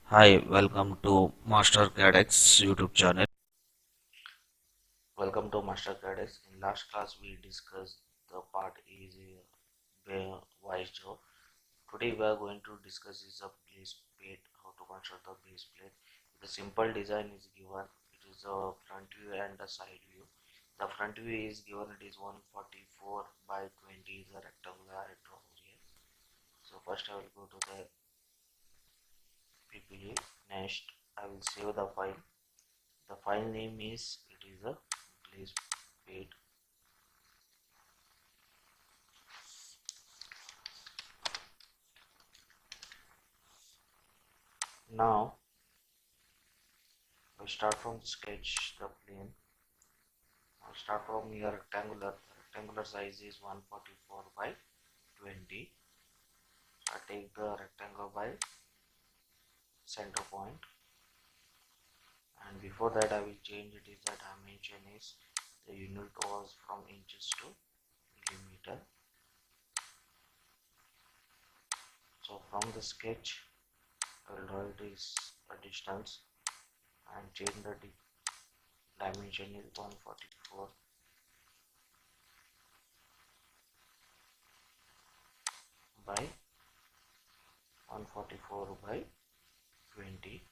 Hi, welcome to MasterCadx YouTube channel. Welcome to MasterCadx. In last class, we discussed the part is wise job. Today, we are going to discuss is a base plate, how to construct the base plate. The simple design is given. It is a front view and a side view. The front view is given. It is 144 by 20 is a rectangular I draw here. So first, I will go to the PPA. Next, I will save the file. The file name is a place paid. Now I start from sketch the plane. I start from here rectangular. The rectangular size is 144 by 20. I take the rectangle by center point, and before that I will change it is the dimension is the unit was from inches to millimeter. So from the sketch I will draw it is a distance and change the dimension is 144 by 144 by 20.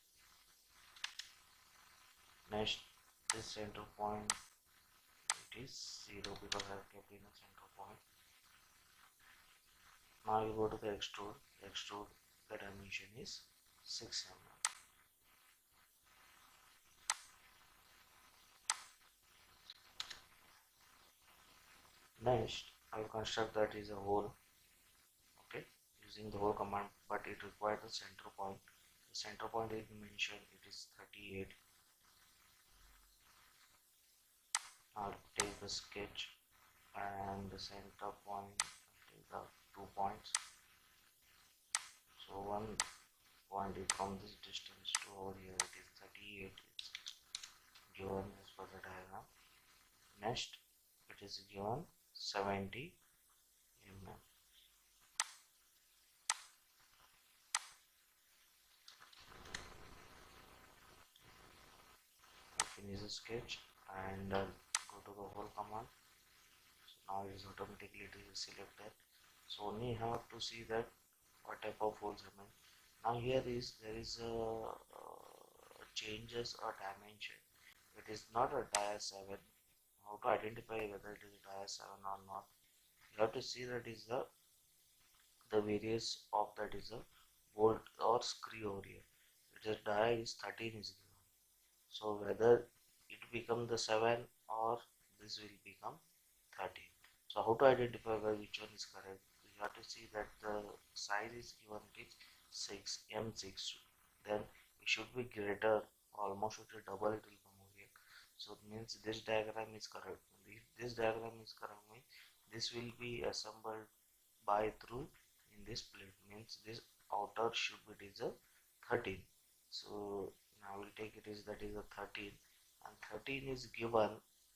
Next, this center point it is 0 because I have kept in a center point. Now you go to the extrude. Extrude, the dimension is 6 mm. Next, I will construct that is a hole. Okay, using the hole command, but it requires the center point. The center point is mentioned. It is 38. I'll take the sketch and the center point. Take the 2 points. So one point is from this distance to over here. It is 38. It's given as per the diagram. Next, it is given 70 mm. I finish the sketch and go to the hole command. So now it is automatically selected. So only have to see that what type of holes I mean. Now here is there is a changes or dimension. It is not a dia 7. How to identify whether it is a dia 7 or not? You have to see that is the various of that is a bolt or screw over here. It is dia is 13 is given. So whether it become the 7 or this will become 13. So how to identify which one is correct? You have to see that the size is given it is 6 m6. Then it should be greater, almost should be double it will come over here. So it means this diagram is correct. If this diagram is correct means this will be assembled by through in this plate means this outer should be is a 13. So now we'll take it is that is a 13 and 13 is given.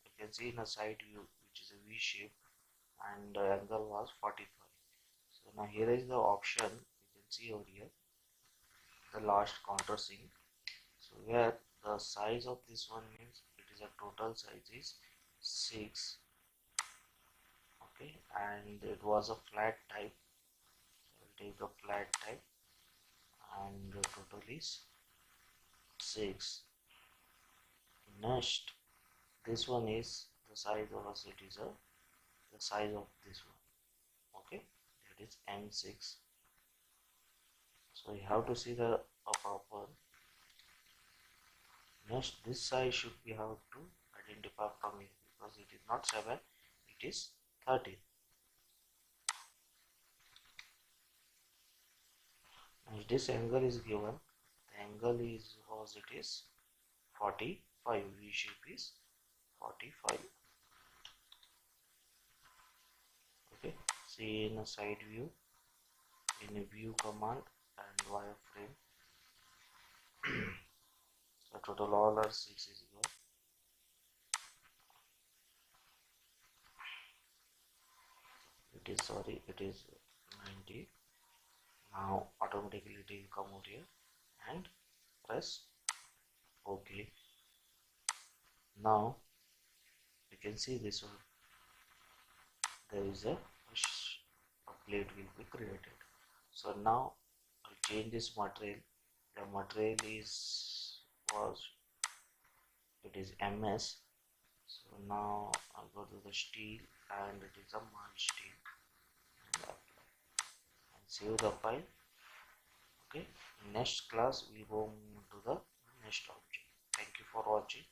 You can see in a side view which is a V shape and the angle was 45. So now here is the option you can see over here the last countersink. So where the size of this one means it is a total size is 6. Okay, and it was a flat type. So I'll take the flat type and the total is 6. Next, this one is the size of it is the size of this one. Okay, that is m6. So you have to see the proper. Next, this size should be how to identify from here because it is not 7, it is 13. As this angle is given, the angle is was it is 45. V shape is 45. Okay, see in a side view, in a view command and wireframe. The total all are 6 is given. It is sorry, it is 90. Now automatically it will come out here and press OK. Now you can see this one, there is a plate will be created. So now I'll change this material. The material it is MS. So now I'll go to the steel, and it is a mild steel, and save the file. Okay, next class we go to the next object. Thank you for watching.